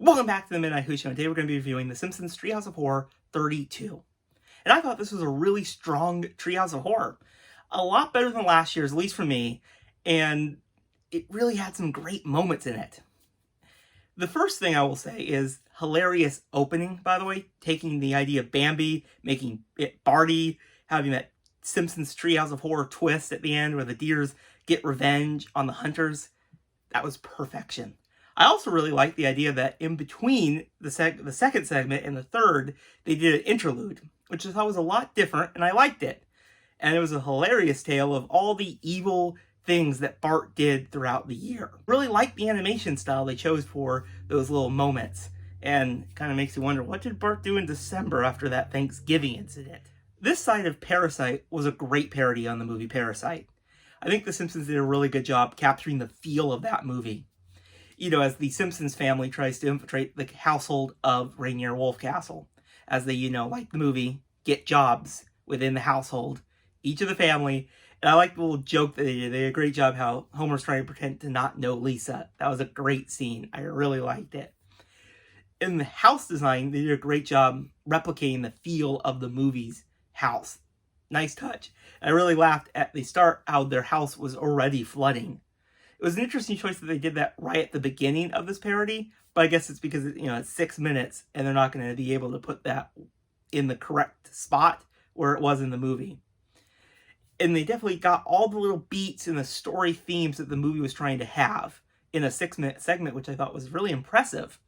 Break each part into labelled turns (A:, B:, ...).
A: Welcome back to the Midnight Who Show, and today we're going to be reviewing The Simpsons Treehouse of Horror 32. And I thought this was a really strong Treehouse of Horror. A lot better than last year's, at least for me, and it really had some great moments in it. The first thing I will say is hilarious opening, by the way, taking the idea of Bambi, making it Barty, having that Simpsons Treehouse of Horror twist at the end where the deers get revenge on the hunters. That was perfection. I also really liked the idea that in between the second segment and the third, they did an interlude, which I thought was a lot different, and I liked it. And it was a hilarious tale of all the evil things that Bart did throughout the year. Really liked the animation style they chose for those little moments, and kind of makes you wonder, what did Bart do in December after that Thanksgiving incident? This side of Parasite was a great parody on the movie Parasite. I think The Simpsons did a really good job capturing the feel of that movie. You know, as the Simpsons family tries to infiltrate the household of Rainier Wolfcastle, as they, like the movie, get jobs within the household, each of the family. And I like the little joke that they did. They did a great job how Homer's trying to pretend to not know Lisa. That was a great scene. I really liked it. In the house design, they did a great job replicating the feel of the movie's house. Nice touch. I really laughed at the start how their house was already flooding. It was an interesting choice that they did that right at the beginning of this parody, but I guess it's because, it's 6 minutes and they're not going to be able to put that in the correct spot where it was in the movie. And they definitely got all the little beats and the story themes that the movie was trying to have in a 6-minute segment, which I thought was really impressive.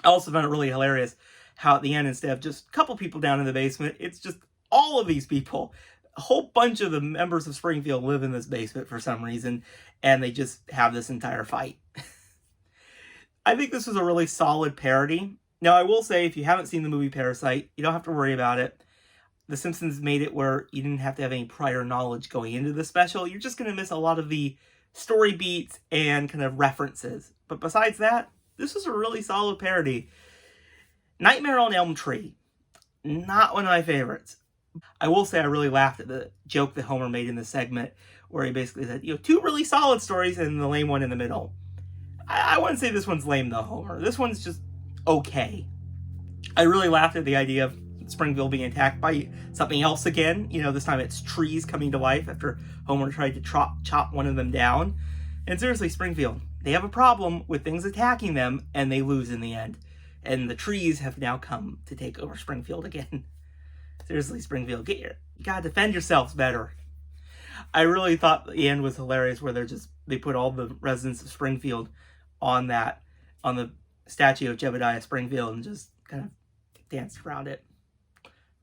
A: I also found it really hilarious how at the end, instead of just a couple people down in the basement, it's just all of these people. A whole bunch of the members of Springfield live in this basement for some reason, and they just have this entire fight. I think this was a really solid parody. Now, I will say, if you haven't seen the movie Parasite, you don't have to worry about it. The Simpsons made it where you didn't have to have any prior knowledge going into the special. You're just going to miss a lot of the story beats and kind of references. But besides that, this was a really solid parody. Nightmare on Elm Tree. Not one of my favorites. I will say I really laughed at the joke that Homer made in this segment where he basically said, 2 really solid stories and the lame one in the middle. I wouldn't say this one's lame though, Homer. This one's just okay. I really laughed at the idea of Springfield being attacked by something else again. This time it's trees coming to life after Homer tried to chop one of them down. And seriously, Springfield, they have a problem with things attacking them and they lose in the end. And the trees have now come to take over Springfield again. Seriously, Springfield, you gotta defend yourselves better. I really thought the end was hilarious where they put all the residents of Springfield on the statue of Jebediah Springfield and just kind of danced around it.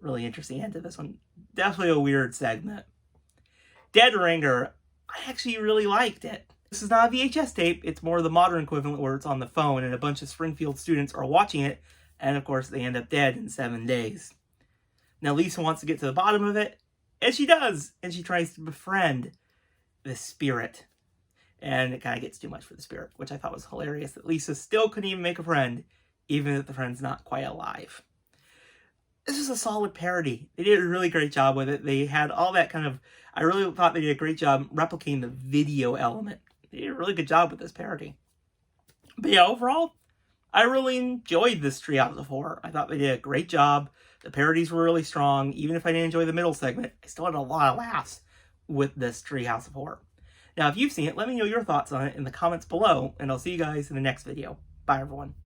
A: Really interesting end to this one. Definitely a weird segment. Dead Ringer, I actually really liked it. This is not a VHS tape, it's more the modern equivalent where it's on the phone and a bunch of Springfield students are watching it, and of course they end up dead in 7 days. Now Lisa wants to get to the bottom of it, and she does, and she tries to befriend the spirit. And it kind of gets too much for the spirit, which I thought was hilarious, that Lisa still couldn't even make a friend, even if the friend's not quite alive. This is a solid parody. They did a really great job with it. They had all that I really thought they did a great job replicating the video element. They did a really good job with this parody. But yeah, overall, I really enjoyed this Treehouse of Horror. I thought they did a great job. The parodies were really strong. Even if I didn't enjoy the middle segment, I still had a lot of laughs with this Treehouse of Horror. Now, if you've seen it, let me know your thoughts on it in the comments below, and I'll see you guys in the next video. Bye, everyone.